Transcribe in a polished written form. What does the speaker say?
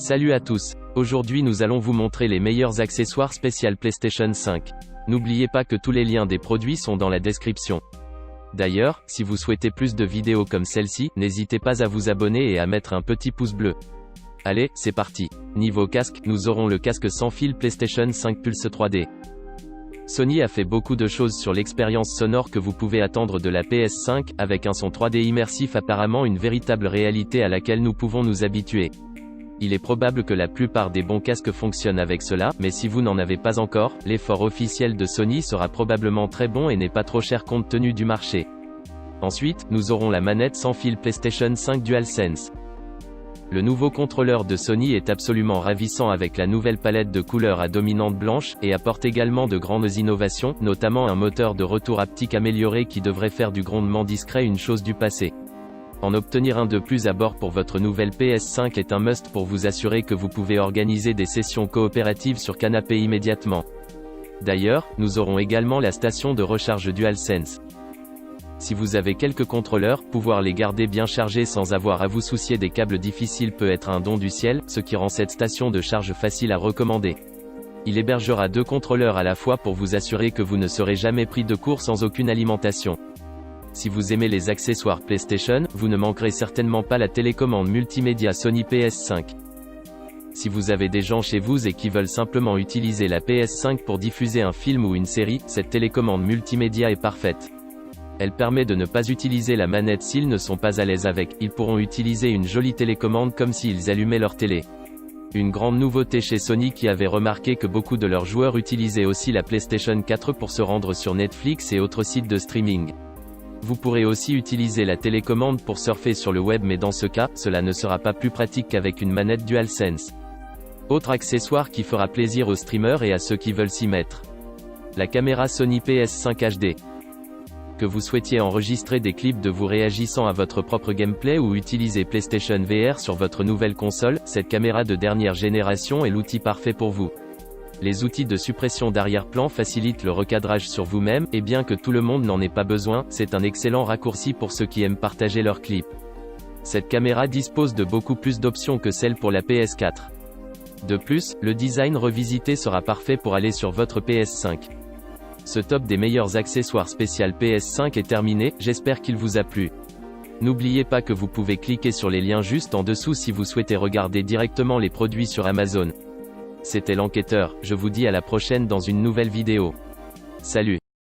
Salut à tous. Aujourd'hui nous allons vous montrer les meilleurs accessoires spécial PlayStation 5. N'oubliez pas que tous les liens des produits sont dans la description. D'ailleurs, si vous souhaitez plus de vidéos comme celle-ci, n'hésitez pas à vous abonner et à mettre un petit pouce bleu. Allez, c'est parti. Niveau casque, nous aurons le casque sans fil PlayStation 5 Pulse 3D. Sony a fait beaucoup de choses sur l'expérience sonore que vous pouvez attendre de la PS5, avec un son 3D immersif apparemment une véritable réalité à laquelle nous pouvons nous habituer. Il est probable que la plupart des bons casques fonctionnent avec cela, mais si vous n'en avez pas encore, l'effort officiel de Sony sera probablement très bon et n'est pas trop cher compte tenu du marché. Ensuite, nous aurons la manette sans fil PlayStation 5 DualSense. Le nouveau contrôleur de Sony est absolument ravissant avec la nouvelle palette de couleurs à dominante blanche, et apporte également de grandes innovations, notamment un moteur de retour haptique amélioré qui devrait faire du grondement discret une chose du passé. En obtenir un de plus à bord pour votre nouvelle PS5 est un must pour vous assurer que vous pouvez organiser des sessions coopératives sur canapé immédiatement. D'ailleurs, nous aurons également la station de recharge DualSense. Si vous avez quelques contrôleurs, pouvoir les garder bien chargés sans avoir à vous soucier des câbles difficiles peut être un don du ciel, ce qui rend cette station de charge facile à recommander. Il hébergera 2 contrôleurs à la fois pour vous assurer que vous ne serez jamais pris de court sans aucune alimentation. Si vous aimez les accessoires PlayStation, vous ne manquerez certainement pas la télécommande multimédia Sony PS5. Si vous avez des gens chez vous et qui veulent simplement utiliser la PS5 pour diffuser un film ou une série, cette télécommande multimédia est parfaite. Elle permet de ne pas utiliser la manette s'ils ne sont pas à l'aise avec, ils pourront utiliser une jolie télécommande comme s'ils allumaient leur télé. Une grande nouveauté chez Sony qui avait remarqué que beaucoup de leurs joueurs utilisaient aussi la PlayStation 4 pour se rendre sur Netflix et autres sites de streaming. Vous pourrez aussi utiliser la télécommande pour surfer sur le web, mais dans ce cas, cela ne sera pas plus pratique qu'avec une manette DualSense. Autre accessoire qui fera plaisir aux streamers et à ceux qui veulent s'y mettre. La caméra Sony PS5 HD. Que vous souhaitiez enregistrer des clips de vous réagissant à votre propre gameplay ou utiliser PlayStation VR sur votre nouvelle console, cette caméra de dernière génération est l'outil parfait pour vous. Les outils de suppression d'arrière-plan facilitent le recadrage sur vous-même, et bien que tout le monde n'en ait pas besoin, c'est un excellent raccourci pour ceux qui aiment partager leurs clips. Cette caméra dispose de beaucoup plus d'options que celle pour la PS4. De plus, le design revisité sera parfait pour aller sur votre PS5. Ce top des meilleurs accessoires spécial PS5 est terminé, j'espère qu'il vous a plu. N'oubliez pas que vous pouvez cliquer sur les liens juste en dessous si vous souhaitez regarder directement les produits sur Amazon. C'était l'enquêteur, je vous dis à la prochaine dans une nouvelle vidéo. Salut.